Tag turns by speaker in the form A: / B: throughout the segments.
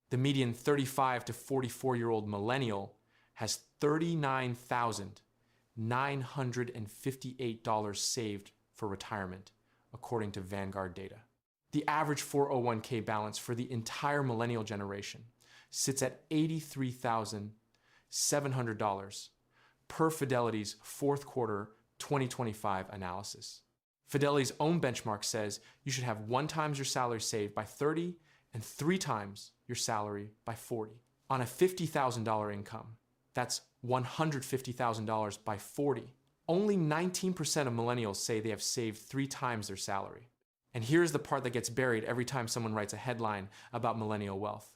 A: The median 35 to 44-year-old millennial has $39,958 saved for retirement, according to Vanguard data. The average 401k balance for the entire millennial generation sits at $83,700 per Fidelity's fourth quarter 2025 analysis. Fidelity's own benchmark says you should have 1 times your salary saved by 30 and 3 times your salary by 40. On a $50,000 income, that's $150,000 by 40. Only 19% of millennials say they have saved 3 times their salary. And here's the part that gets buried every time someone writes a headline about millennial wealth.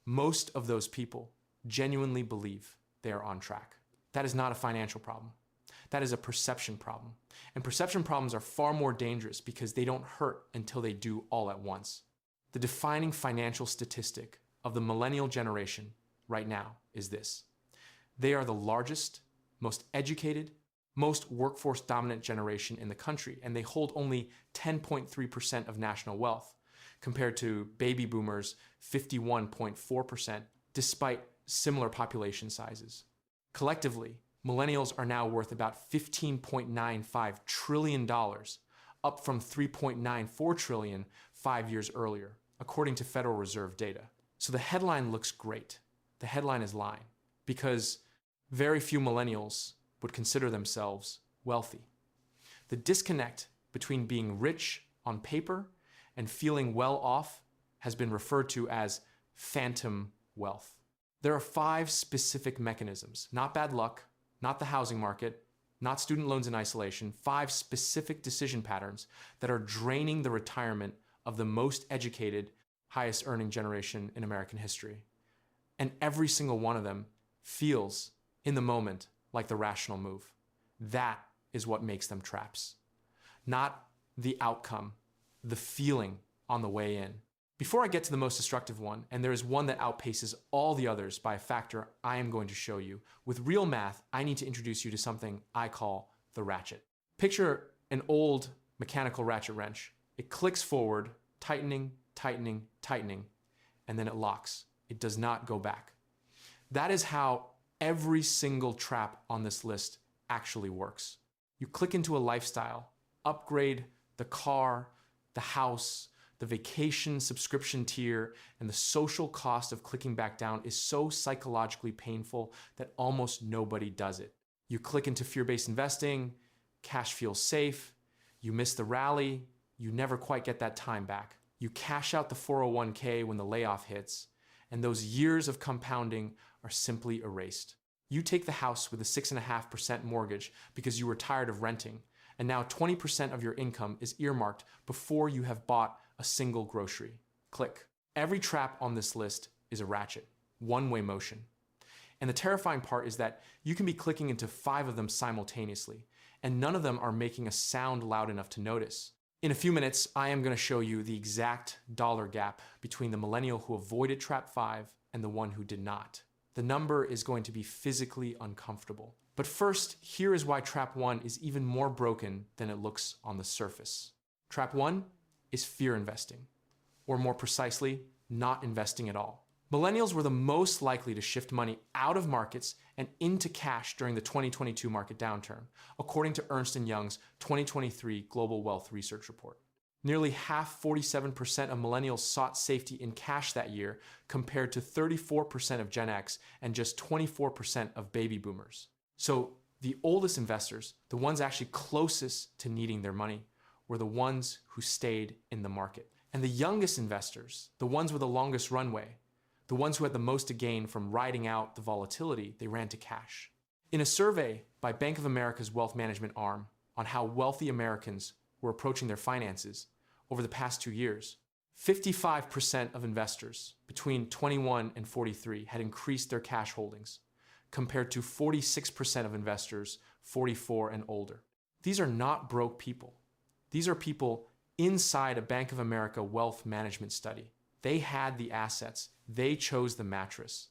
A: Most of those people genuinely believe they are on track. That is not a financial problem. That is a perception problem. And perception problems are far more dangerous because they don't hurt until they do all at once. The defining financial statistic of the millennial generation right now is this. They are the largest, most educated, most workforce dominant generation in the country, and they hold only 10.3% of national wealth, compared to baby boomers' 51.4%, despite similar population sizes. Collectively, millennials are now worth about $15.95 trillion, up from $3.94 trillion 5 years earlier, according to Federal Reserve data. So the headline looks great. The headline is lying, because very few millennials would consider themselves wealthy. The disconnect between being rich on paper and feeling well off has been referred to as phantom wealth. There are 5 specific mechanisms, not bad luck, not the housing market, not student loans in isolation, 5 specific decision patterns that are draining the retirement of the most educated, highest earning generation in American history. And every single one of them feels, in the moment, like the rational move. That is what makes them traps. Not the outcome, the feeling on the way in. Before I get to the most destructive one, and there is one that outpaces all the others by a factor I am going to show you, with real math, I need to introduce you to something I call the ratchet. Picture an old mechanical ratchet wrench. It clicks forward, tightening, tightening, tightening, and then it locks. It does not go back. That is how every single trap on this list actually works. You click into a lifestyle, upgrade the car, the house, the vacation subscription tier, and the social cost of clicking back down is so psychologically painful that almost nobody does it. You click into fear-based investing, cash feels safe, you miss the rally, you never quite get that time back. You cash out the 401k when the layoff hits, and those years of compounding are simply erased. You take the house with a 6.5% mortgage because you were tired of renting, and now 20% of your income is earmarked before you have bought a single grocery. Click. Every trap on this list is a ratchet, one-way motion. And the terrifying part is that you can be clicking into 5 of them simultaneously, and none of them are making a sound loud enough to notice. In a few minutes, I am going to show you the exact dollar gap between the millennial who avoided trap 5 and the one who did not. The number is going to be physically uncomfortable. But first, here is why trap 1 is even more broken than it looks on the surface. Trap 1 is fear investing, or more precisely, not investing at all. Millennials were the most likely to shift money out of markets and into cash during the 2022 market downturn, according to Ernst & Young's 2023 Global Wealth Research Report. Nearly half, 47% of millennials sought safety in cash that year, compared to 34% of Gen X and just 24% of baby boomers. So the oldest investors, the ones actually closest to needing their money, were the ones who stayed in the market. And the youngest investors, the ones with the longest runway, the ones who had the most to gain from riding out the volatility, they ran to cash. In a survey by Bank of America's wealth management arm on how wealthy Americans were approaching their finances over the past 2 years, 55% of investors between 21 and 43 had increased their cash holdings, compared to 46% of investors 44 and older. These are not broke people. These are people inside a Bank of America wealth management study. They had the assets. They chose the mattress.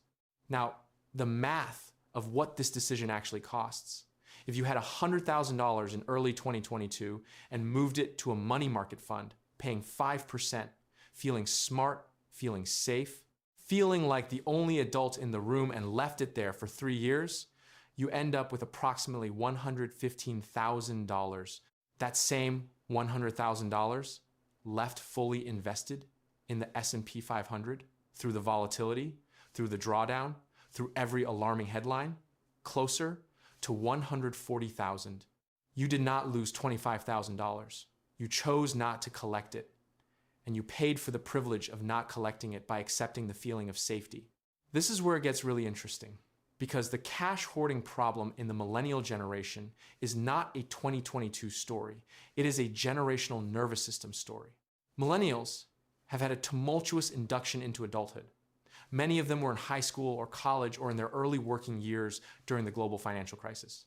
A: Now, the math of what this decision actually costs. If you had $100,000 in early 2022 and moved it to a money market fund, paying 5%, feeling smart, feeling safe, feeling like the only adult in the room and left it there for 3 years, you end up with approximately $115,000. That same $100,000 left fully invested in the S&P 500 through the volatility, through the drawdown, through every alarming headline, closer to $140,000. You did not lose $25,000. You chose not to collect it, and you paid for the privilege of not collecting it by accepting the feeling of safety. This is where it gets really interesting, because the cash hoarding problem in the millennial generation is not a 2022 story. It is a generational nervous system story. Millennials have had a tumultuous induction into adulthood. Many of them were in high school or college or in their early working years during the global financial crisis.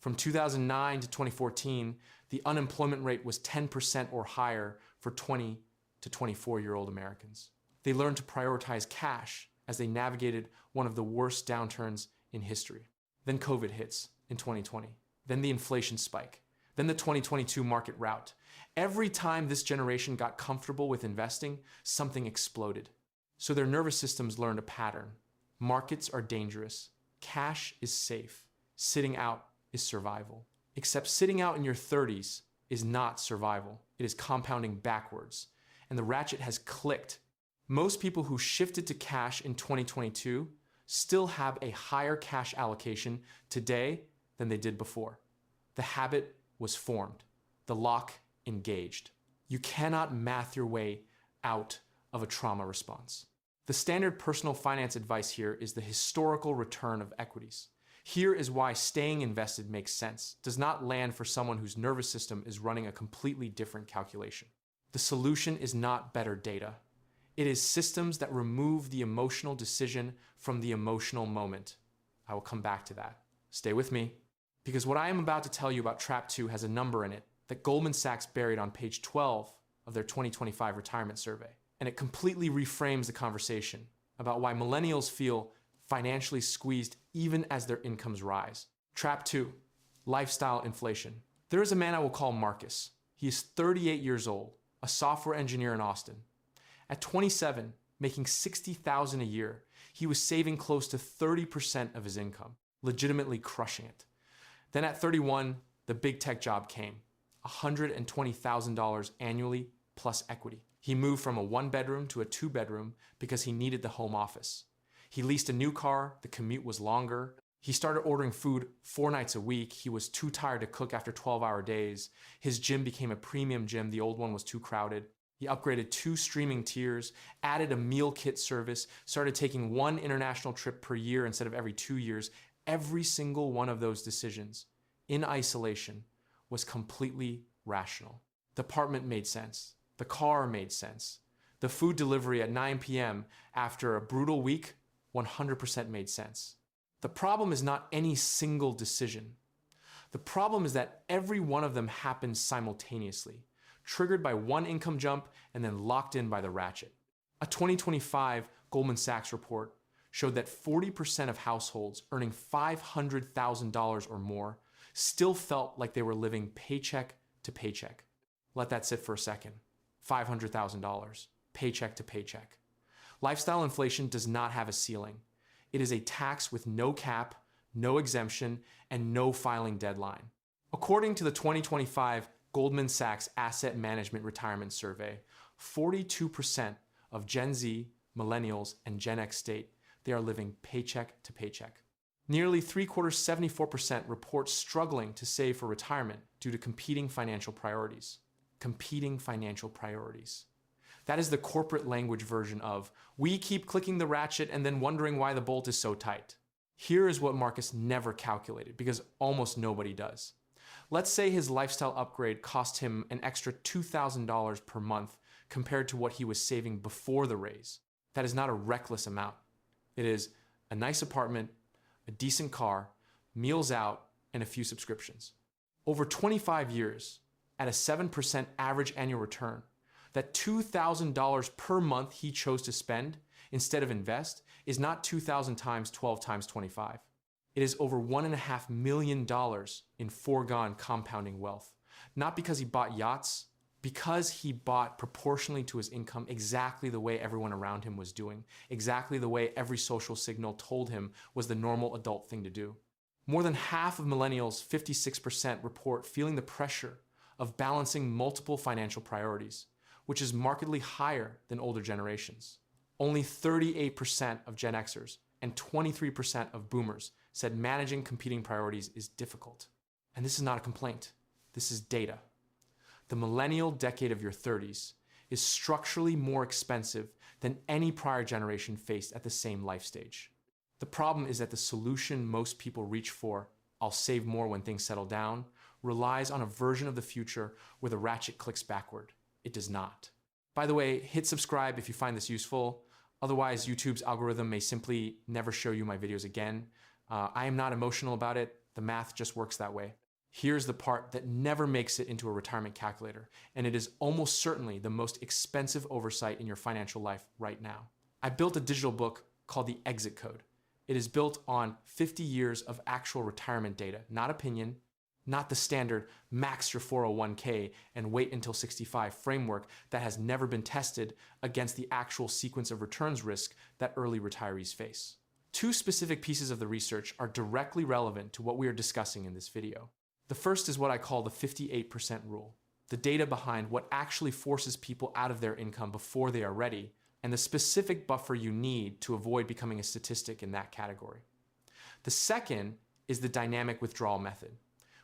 A: From 2009 to 2014, the unemployment rate was 10% or higher for 20 to 24-year-old Americans. They learned to prioritize cash as they navigated one of the worst downturns in history. Then COVID hits in 2020. Then the inflation spike. Then the 2022 market rout. Every time this generation got comfortable with investing, something exploded. So their nervous systems learned a pattern. Markets are dangerous. Cash is safe. Sitting out is survival. Except sitting out in your 30s is not survival. It is compounding backwards. And the ratchet has clicked. Most people who shifted to cash in 2022 still have a higher cash allocation today than they did before. The habit was formed. The lock engaged. You cannot math your way out of a trauma response. The standard personal finance advice here is the historical return of equities. Here is why staying invested makes sense, does not land for someone whose nervous system is running a completely different calculation. The solution is not better data. It is systems that remove the emotional decision from the emotional moment. I will come back to that. Stay with me, because what I am about to tell you about Trap 2 has a number in it that Goldman Sachs buried on page 12 of their 2025 retirement survey. And it completely reframes the conversation about why millennials feel financially squeezed even as their incomes rise. Trap 2, lifestyle inflation. There is a man I will call Marcus. He is 38 years old, a software engineer in Austin. At 27, making $60,000 a year, he was saving close to 30% of his income, legitimately crushing it. Then at 31, the big tech job came, $120,000 annually plus equity. He moved from a 1-bedroom to a 2-bedroom because he needed the home office. He leased a new car, the commute was longer. He started ordering food 4 nights a week. He was too tired to cook after 12-hour days. His gym became a premium gym, the old one was too crowded. He upgraded 2 streaming tiers, added a meal kit service, started taking 1 international trip per year instead of every 2 years. Every single one of those decisions, in isolation, was completely rational. The apartment made sense. The car made sense. The food delivery at 9 p.m. after a brutal week 100% made sense. The problem is not any single decision. The problem is that every one of them happens simultaneously, triggered by one income jump and then locked in by the ratchet. A 2025 Goldman Sachs report showed that 40% of households earning $500,000 or more still felt like they were living paycheck to paycheck. Let that sit for a second. $500,000, paycheck to paycheck. Lifestyle inflation does not have a ceiling. It is a tax with no cap, no exemption, and no filing deadline. According to the 2025 Goldman Sachs Asset Management Retirement Survey, 42% of Gen Z, Millennials, and Gen X state they are living paycheck to paycheck. Nearly 3/4, 74% report struggling to save for retirement due to competing financial priorities. Competing financial priorities. That is the corporate language version of, we keep clicking the ratchet and then wondering why the bolt is so tight. Here is what Marcus never calculated, because almost nobody does. Let's say his lifestyle upgrade cost him an extra $2,000 per month compared to what he was saving before the raise. That is not a reckless amount. It is a nice apartment, a decent car, meals out, and a few subscriptions. Over 25 years, at a 7% average annual return, that $2,000 per month he chose to spend instead of invest is not 2,000 times 12 times 25. It is over $1.5 million in foregone compounding wealth. Not because he bought yachts Because he bought proportionally to his income exactly the way everyone around him was doing, exactly the way every social signal told him was the normal adult thing to do. More than half of millennials, 56%, report feeling the pressure of balancing multiple financial priorities, which is markedly higher than older generations. Only 38% of Gen Xers and 23% of boomers said managing competing priorities is difficult. And this is not a complaint. This is data. The millennial decade of your 30s is structurally more expensive than any prior generation faced at the same life stage. The problem is that the solution most people reach for, I'll save more when things settle down, relies on a version of the future where the ratchet clicks backward. It does not. By the way, hit subscribe if you find this useful. Otherwise, YouTube's algorithm may simply never show you my videos again. I am not emotional about it. The math just works that way. Here's the part that never makes it into a retirement calculator, and it is almost certainly the most expensive oversight in your financial life right now. I built a digital book called The Exit Code. It is built on 50 years of actual retirement data, not opinion, not the standard max your 401k and wait until 65 framework that has never been tested against the actual sequence of returns risk that early retirees face. Two specific pieces of the research are directly relevant to what we are discussing in this video. The first is what I call the 58% rule, the data behind what actually forces people out of their income before they are ready, and the specific buffer you need to avoid becoming a statistic in that category. The second is the dynamic withdrawal method,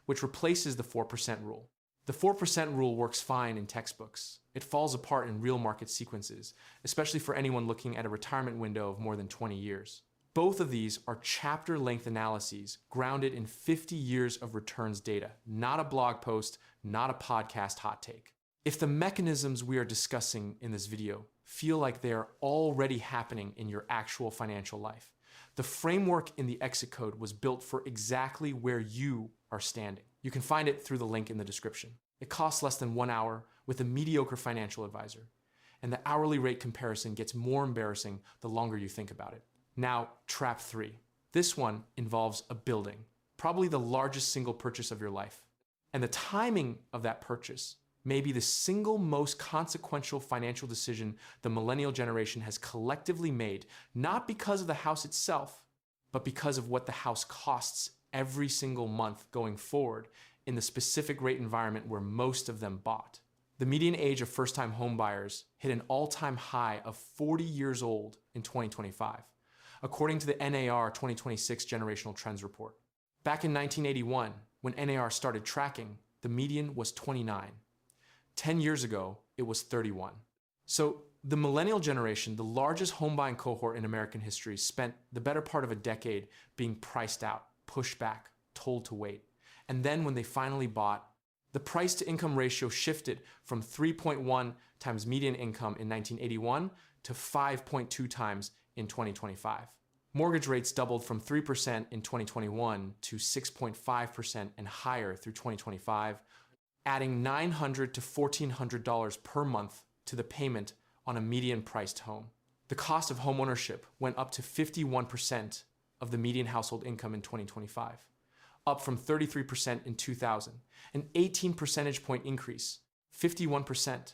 A: which replaces the 4% rule. The 4% rule works fine in textbooks. It falls apart in real market sequences, especially for anyone looking at a retirement window of more than 20 years. Both of these are chapter-length analyses grounded in 50 years of returns data, not a blog post, not a podcast hot take. If the mechanisms we are discussing in this video feel like they are already happening in your actual financial life, the framework in the Exit Code was built for exactly where you are standing. You can find it through the link in the description. It costs less than 1 hour with a mediocre financial advisor, and the hourly rate comparison gets more embarrassing the longer you think about it. Now, trap 3. This one involves a building, probably the largest single purchase of your life. And the timing of that purchase may be the single most consequential financial decision the millennial generation has collectively made, not because of the house itself, but because of what the house costs every single month going forward in the specific rate environment where most of them bought. The median age of first-time homebuyers hit an all-time high of 40 years old in 2025. According to the NAR 2026 Generational Trends Report. Back in 1981, when NAR started tracking, the median was 29. 10 years ago, it was 31. So the millennial generation, the largest home buying cohort in American history, spent the better part of a decade being priced out, pushed back, told to wait. And then when they finally bought, the price to income ratio shifted from 3.1 times median income in 1981 to 5.2 times in 2025. Mortgage rates doubled from 3% in 2021 to 6.5% and higher through 2025, adding $900 to $1,400 per month to the payment on a median-priced home. The cost of homeownership went up to 51% of the median household income in 2025, up from 33% in 2000, an 18 percentage point increase, 51%.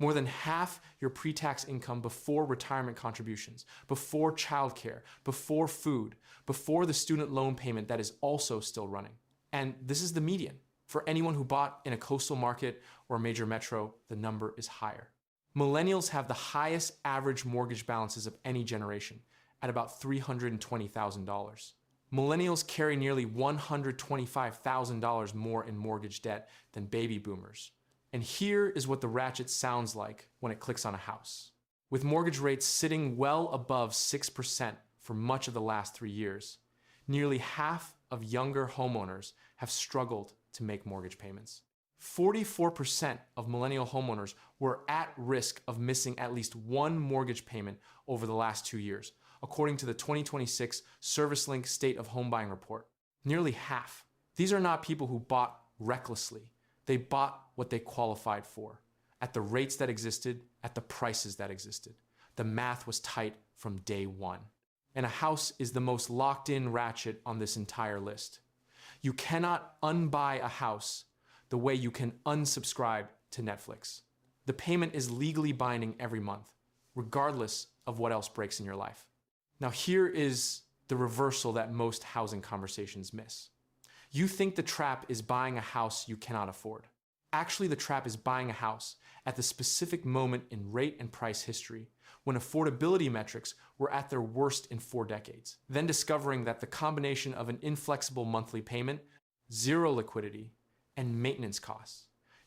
A: More than half your pre-tax income before retirement contributions, before childcare, before food, before the student loan payment that is also still running. And this is the median. For anyone who bought in a coastal market or a major metro, the number is higher. Millennials have the highest average mortgage balances of any generation, at about $320,000. Millennials carry nearly $125,000 more in mortgage debt than baby boomers. And here is what the ratchet sounds like when it clicks on a house. With mortgage rates sitting well above 6% for much of the last 3 years, nearly half of younger homeowners have struggled to make mortgage payments. 44% of millennial homeowners were at risk of missing at least one mortgage payment over the last 2 years, according to the 2026 ServiceLink State of Home Buying Report. Nearly half. These are not people who bought recklessly. They bought what they qualified for, at the rates that existed, at the prices that existed. The math was tight from day one. And a house is the most locked-in ratchet on this entire list. You cannot unbuy a house the way you can unsubscribe to Netflix. The payment is legally binding every month, regardless of what else breaks in your life. Now, here is the reversal that most housing conversations miss. You think the trap is buying a house you cannot afford. Actually, the trap is buying a house at the specific moment in rate and price history when affordability metrics were at their worst in 4 decades. Then discovering that the combination of an inflexible monthly payment, zero liquidity, and maintenance costs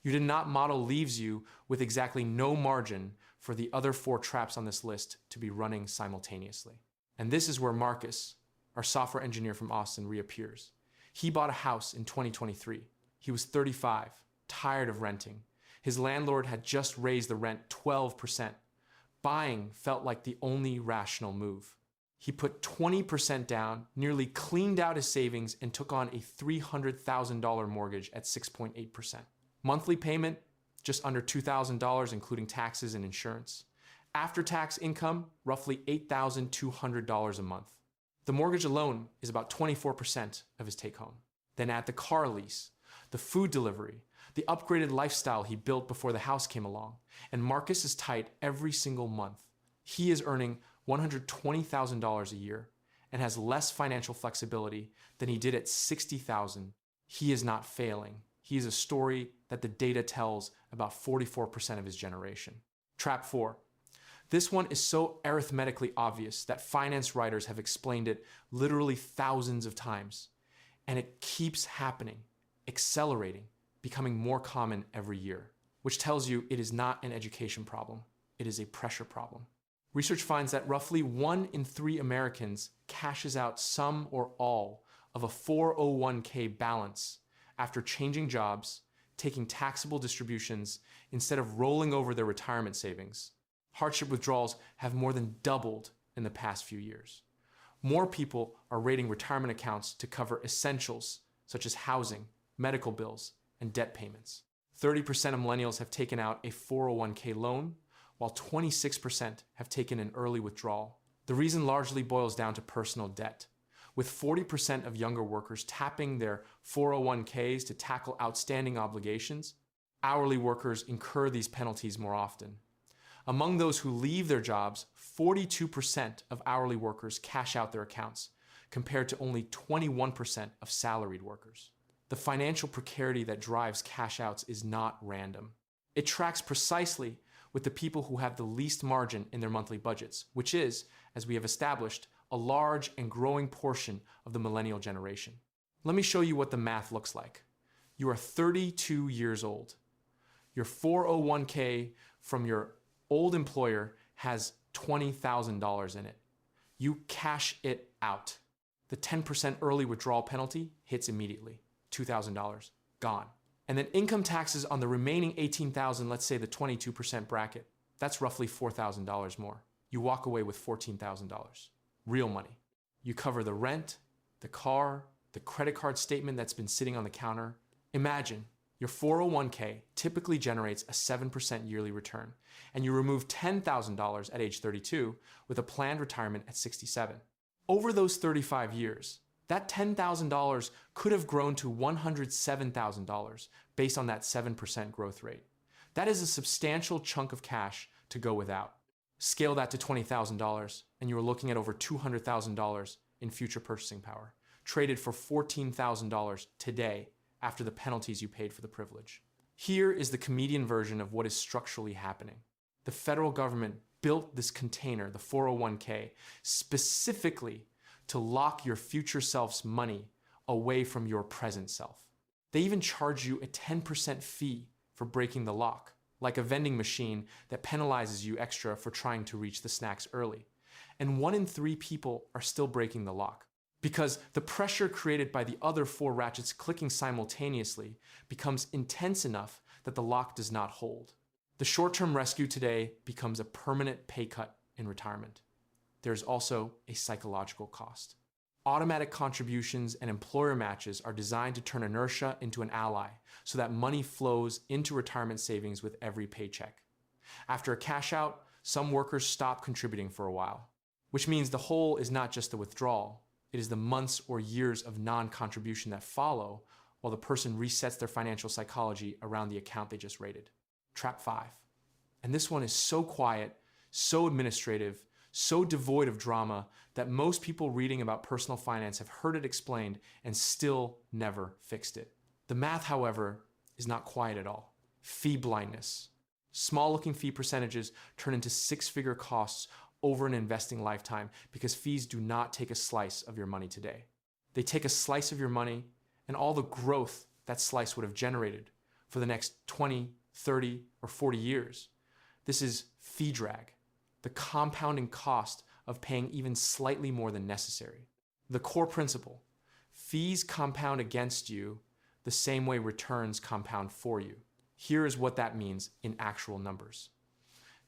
A: you did not model leaves you with exactly no margin for the other 4 traps on this list to be running simultaneously. And this is where Marcus, our software engineer from Austin, reappears. He bought a house in 2023. He was 35, tired of renting. His landlord had just raised the rent 12%. Buying felt like the only rational move. He put 20% down, nearly cleaned out his savings, and took on a $300,000 mortgage at 6.8%. Monthly payment, just under $2,000, including taxes and insurance. After-tax income, roughly $8,200 a month. The mortgage alone is about 24% of his take-home. Then add the car lease, the food delivery, the upgraded lifestyle he built before the house came along, and Marcus is tight every single month. He is earning $120,000 a year and has less financial flexibility than he did at $60,000. He is not failing. He is a story that the data tells about 44% of his generation. Trap 4. This one is so arithmetically obvious that finance writers have explained it literally thousands of times. And it keeps happening, accelerating, becoming more common every year, which tells you it is not an education problem. It is a pressure problem. Research finds that roughly 1 in 3 Americans cashes out some or all of a 401k balance after changing jobs, taking taxable distributions instead of rolling over their retirement savings. Hardship withdrawals have more than doubled in the past few years. More people are raiding retirement accounts to cover essentials such as housing, medical bills, and debt payments. 30% of millennials have taken out a 401k loan, while 26% have taken an early withdrawal. The reason largely boils down to personal debt, with 40% of younger workers tapping their 401ks to tackle outstanding obligations. Hourly workers incur these penalties more often. Among those who leave their jobs, 42% of hourly workers cash out their accounts, compared to only 21% of salaried workers. The financial precarity that drives cash outs is not random. It tracks precisely with the people who have the least margin in their monthly budgets, which is, as we have established, a large and growing portion of the millennial generation. Let me show you what the math looks like. You are 32 years old. Your 401k from your old employer has $20,000 in it. You cash it out. The 10% early withdrawal penalty hits immediately. $2,000, gone. And then income taxes on the remaining $18,000, let's say the 22% bracket, that's roughly $4,000 more. You walk away with $14,000. Real money. You cover the rent, the car, the credit card statement that's been sitting on the counter. Imagine your 401k typically generates a 7% yearly return, and you remove $10,000 at age 32 with a planned retirement at 67. Over those 35 years, that $10,000 could have grown to $107,000 based on that 7% growth rate. That is a substantial chunk of cash to go without. Scale that to $20,000, and you're looking at over $200,000 in future purchasing power, traded for $14,000 today after the penalties you paid for the privilege. Here is the comedian version of what is structurally happening. The federal government built this container, the 401k, specifically to lock your future self's money away from your present self. They even charge you a 10% fee for breaking the lock, like a vending machine that penalizes you extra for trying to reach the snacks early. And 1 in 3 people are still breaking the lock, because the pressure created by the other 4 ratchets clicking simultaneously becomes intense enough that the lock does not hold. The short-term rescue today becomes a permanent pay cut in retirement. There's also a psychological cost. Automatic contributions and employer matches are designed to turn inertia into an ally so that money flows into retirement savings with every paycheck. After a cash out, some workers stop contributing for a while, which means the hole is not just the withdrawal. It is the months or years of non-contribution that follow while the person resets their financial psychology around the account they just raided. Trap 5. And this one is so quiet, so administrative, so devoid of drama that most people reading about personal finance have heard it explained and still never fixed it. The math, however, is not quiet at all. Fee blindness. Small-looking fee percentages turn into six-figure costs over an investing lifetime because fees do not take a slice of your money today. They take a slice of your money and all the growth that slice would have generated for the next 20, 30, or 40 years. This is fee drag, the compounding cost of paying even slightly more than necessary. The core principle: fees compound against you the same way returns compound for you. Here is what that means in actual numbers.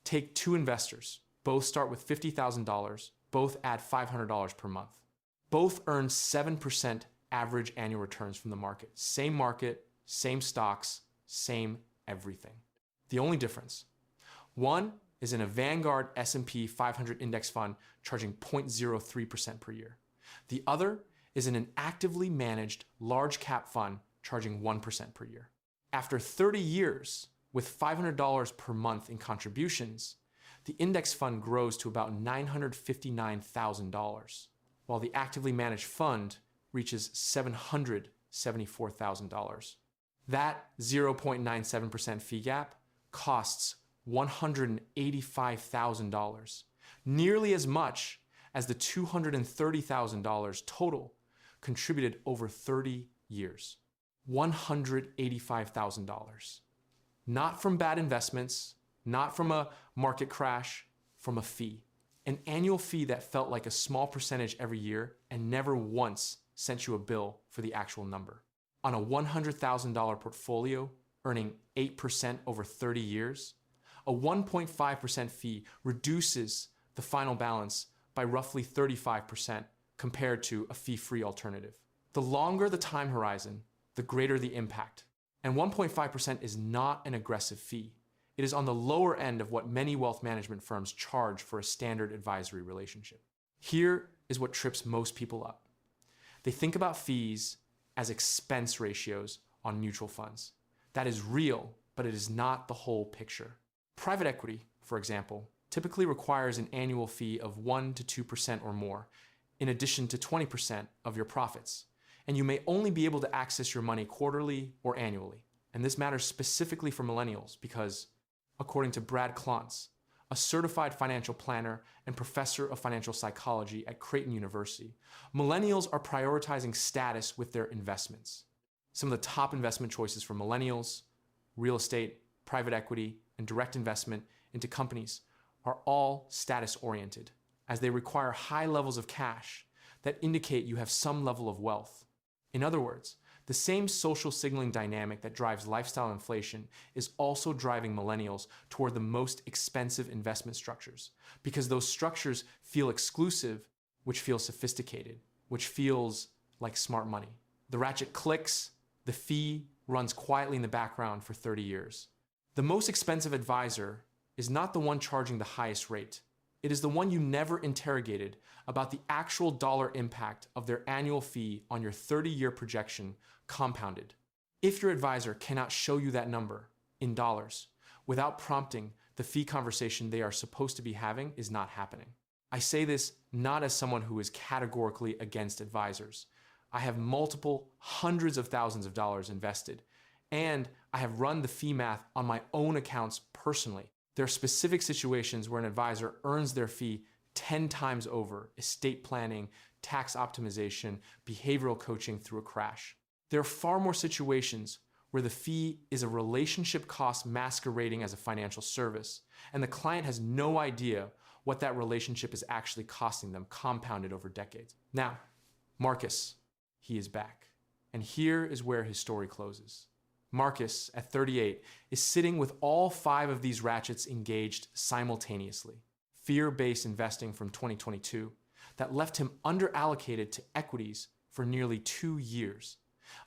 A: Take two investors. Both start with $50,000. Both add $500 per month. Both earn 7% average annual returns from the market. Same market, same stocks, same everything. The only difference: one is in a Vanguard S&P 500 index fund charging 0.03% per year. The other is in an actively managed large cap fund charging 1% per year. After 30 years with $500 per month in contributions, the index fund grows to about $959,000, while the actively managed fund reaches $774,000. That 0.97% fee gap costs $185,000, nearly as much as the $230,000 total contributed over 30 years. $185,000. Not from bad investments, not from a market crash, from a fee. An annual fee that felt like a small percentage every year and never once sent you a bill for the actual number. On a $100,000 portfolio earning 8% over 30 years, a 1.5% fee reduces the final balance by roughly 35% compared to a fee-free alternative. The longer the time horizon, the greater the impact. And 1.5% is not an aggressive fee. It is on the lower end of what many wealth management firms charge for a standard advisory relationship. Here is what trips most people up. They think about fees as expense ratios on mutual funds. That is real, but it is not the whole picture. Private equity, for example, typically requires an annual fee of 1 to 2% or more, in addition to 20% of your profits. And you may only be able to access your money quarterly or annually. And this matters specifically for millennials because, according to Brad Klontz, a certified financial planner and professor of financial psychology at Creighton University, millennials are prioritizing status with their investments. Some of the top investment choices for millennials: real estate, private equity, and direct investment into companies are all status-oriented, as they require high levels of cash that indicate you have some level of wealth. In other words, the same social signaling dynamic that drives lifestyle inflation is also driving millennials toward the most expensive investment structures, because those structures feel exclusive, which feels sophisticated, which feels like smart money. The ratchet clicks, the fee runs quietly in the background for 30 years. The most expensive advisor is not the one charging the highest rate. It is the one you never interrogated about the actual dollar impact of their annual fee on your 30-year projection compounded. If your advisor cannot show you that number in dollars without prompting, the fee conversation they are supposed to be having is not happening. I say this not as someone who is categorically against advisors. I have multiple hundreds of thousands of dollars invested, and I have run the fee math on my own accounts personally. There are specific situations where an advisor earns their fee 10 times over: estate planning, tax optimization, behavioral coaching through a crash. There are far more situations where the fee is a relationship cost masquerading as a financial service, and the client has no idea what that relationship is actually costing them, compounded over decades. Now, Marcus, he is back. And here is where his story closes. Marcus, at 38, is sitting with all 5 of these ratchets engaged simultaneously. Fear-based investing from 2022 that left him underallocated to equities for nearly 2 years.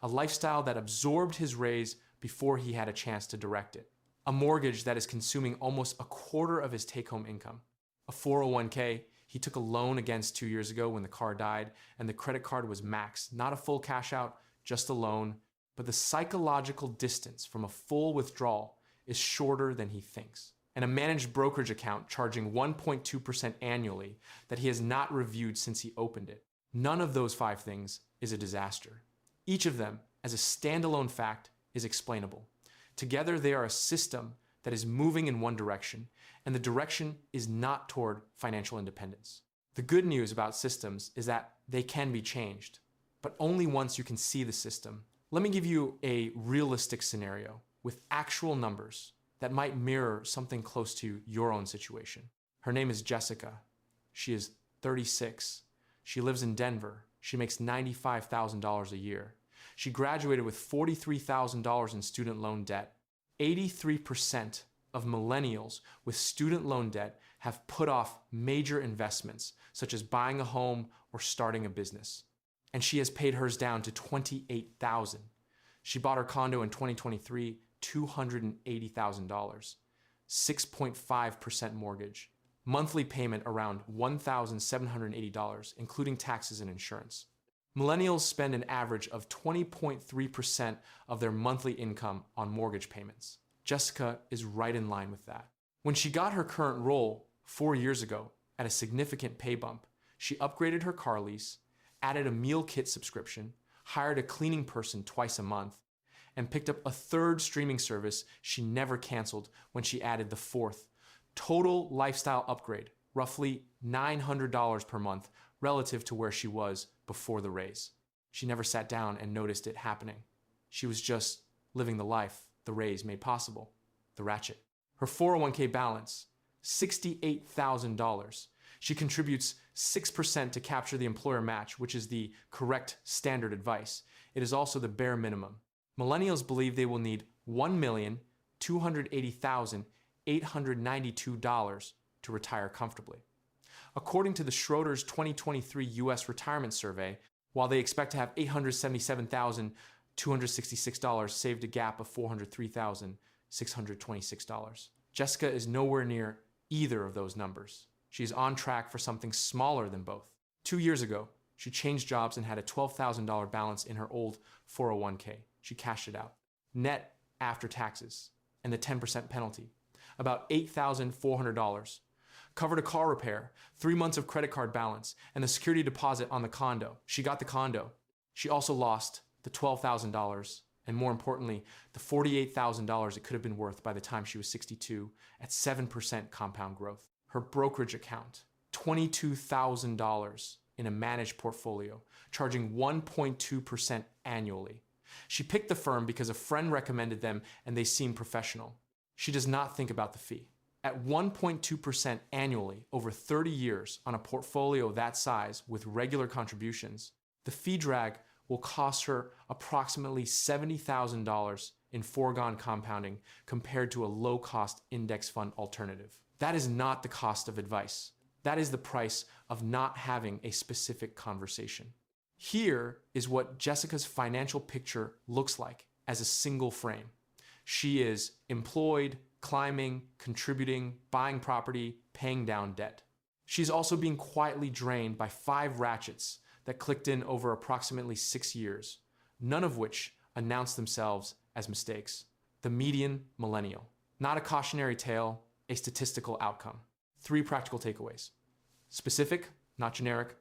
A: A lifestyle that absorbed his raise before he had a chance to direct it. A mortgage that is consuming almost a quarter of his take-home income. A 401k he took a loan against 2 years ago when the car died, and the credit card was maxed. Not a full cash out, just a loan. But the psychological distance from a full withdrawal is shorter than he thinks, and a managed brokerage account charging 1.2% annually that he has not reviewed since he opened it. None of those 5 things is a disaster. Each of them, as a standalone fact, is explainable. Together, they are a system that is moving in one direction, and the direction is not toward financial independence. The good news about systems is that they can be changed, but only once you can see the system. Let me give you a realistic scenario with actual numbers that might mirror something close to your own situation. Her name is Jessica. She is 36. She lives in Denver. She makes $95,000 a year. She graduated with $43,000 in student loan debt. 83% of millennials with student loan debt have put off major investments, such as buying a home or starting a business. And she has paid hers down to $28,000. She bought her condo in 2023, $280,000, 6.5% mortgage, monthly payment around $1,780, including taxes and insurance. Millennials spend an average of 20.3% of their monthly income on mortgage payments. Jessica is right in line with that. When she got her current role 4 years ago at a significant pay bump, she upgraded her car lease, added a meal kit subscription, hired a cleaning person twice a month, and picked up a 3rd streaming service she never canceled when she added the 4th. Total lifestyle upgrade, roughly $900 per month relative to where she was before the raise. She never sat down and noticed it happening. She was just living the life the raise made possible, the ratchet. Her 401k balance, $68,000. She contributes 6% to capture the employer match, which is the correct standard advice. It is also the bare minimum. Millennials believe they will need $1,280,892 to retire comfortably. According to the Schroders 2023 U.S. retirement survey, while they expect to have $877,266 saved, a gap of $403,626. Jessica is nowhere near either of those numbers. She's on track for something smaller than both. 2 years ago, she changed jobs and had a $12,000 balance in her old 401k. She cashed it out, net after taxes and the 10% penalty, about $8,400. Covered a car repair, 3 months of credit card balance, and the security deposit on the condo. She got the condo. She also lost the $12,000, and more importantly, the $48,000 it could have been worth by the time she was 62 at 7% compound growth. Her brokerage account, $22,000 in a managed portfolio, charging 1.2% annually. She picked the firm because a friend recommended them and they seemed professional. She does not think about the fee. At 1.2% annually over 30 years on a portfolio that size with regular contributions, the fee drag will cost her approximately $70,000 in foregone compounding compared to a low-cost index fund alternative. That is not the cost of advice. That is the price of not having a specific conversation. Here is what Jessica's financial picture looks like as a single frame. She is employed, climbing, contributing, buying property, paying down debt. She's also being quietly drained by 5 ratchets that clicked in over approximately 6 years, none of which announced themselves as mistakes. The median millennial. Not a cautionary tale, a statistical outcome. 3 practical takeaways. Specific, not generic,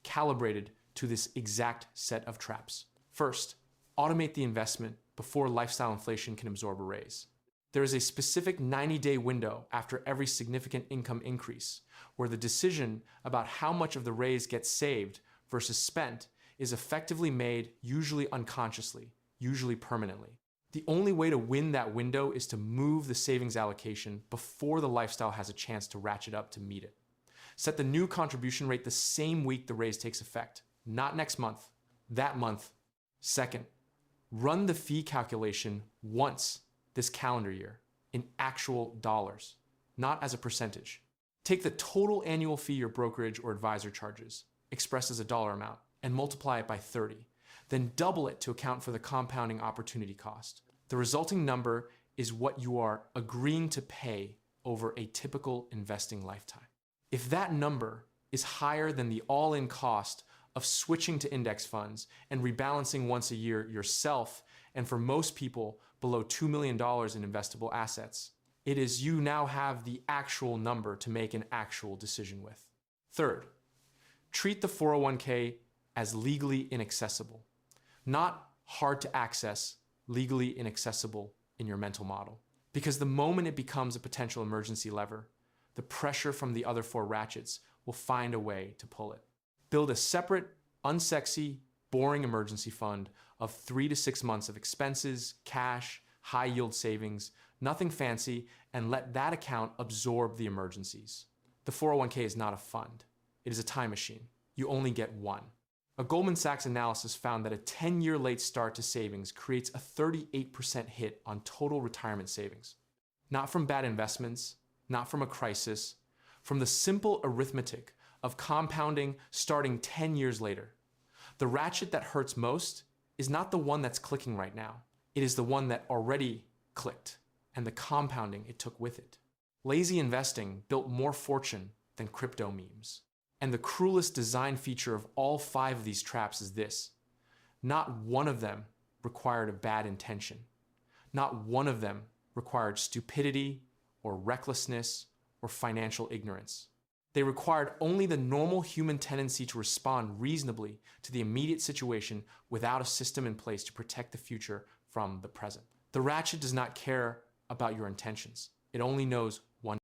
A: calibrated to this exact set of traps. First, automate the investment before lifestyle inflation can absorb a raise. There is a specific 90-day window after every significant income increase where the decision about how much of the raise gets saved versus spent is effectively made, usually unconsciously, usually permanently. The only way to win that window is to move the savings allocation before the lifestyle has a chance to ratchet up to meet it. Set the new contribution rate the same week the raise takes effect, not next month, that month. Second, run the fee calculation once this calendar year in actual dollars, not as a percentage. Take the total annual fee your brokerage or advisor charges, expressed as a dollar amount, and multiply it by 30. Then double it to account for the compounding opportunity cost. The resulting number is what you are agreeing to pay over a typical investing lifetime. If that number is higher than the all-in cost of switching to index funds and rebalancing once a year yourself, and for most people, below $2 million in investable assets. It is you now have the actual number to make an actual decision with. Third, treat the 401k as legally inaccessible, not hard to access, legally inaccessible in your mental model. Because the moment it becomes a potential emergency lever, the pressure from the other four ratchets will find a way to pull it. Build a separate, unsexy, boring emergency fund of 3 to 6 months of expenses, cash, high yield savings, nothing fancy, and let that account absorb the emergencies. The 401k is not a fund. It is a time machine. You only get one. A Goldman Sachs analysis found that a 10-year late start to savings creates a 38% hit on total retirement savings. Not from bad investments, not from a crisis, from the simple arithmetic of compounding starting 10 years later. The ratchet that hurts most is not the one that's clicking right now. It is the one that already clicked and the compounding it took with it. Lazy investing built more fortune than crypto memes. And the cruelest design feature of all 5 of these traps is this: not one of them required a bad intention. Not one of them required stupidity or recklessness or financial ignorance. They required only the normal human tendency to respond reasonably to the immediate situation without a system in place to protect the future from the present. The ratchet does not care about your intentions. It only knows